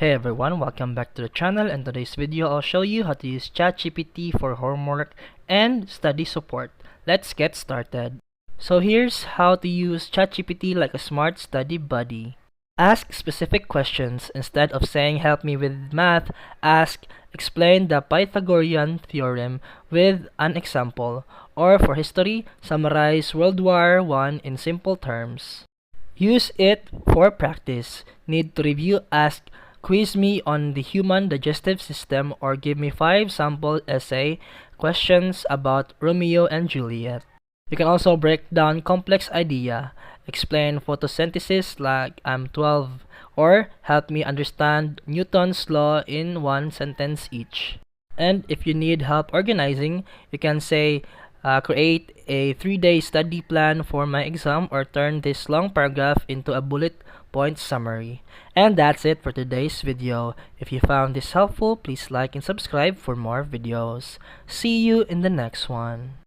Hey everyone, welcome back to the channel, and today's video I'll show you how to use ChatGPT for homework and study support. Let's get started. So here's how to use ChatGPT like a smart study buddy. Ask specific questions. Instead of saying help me with math, ask explain the Pythagorean theorem with an example. Or for history, summarize World War I in simple terms. Use it for practice. Need to review? Ask quiz me on the human digestive system, or give me 5 sample essay questions about Romeo and Juliet. You can also break down complex idea. Explain photosynthesis like I'm 12, or help me understand Newton's law in one sentence each. And if you need help organizing, you can say create a 3-day study plan for my exam, or turn this long paragraph into a bullet point summary. And that's it for today's video. If you found this helpful, please like and subscribe for more videos. See you in the next one.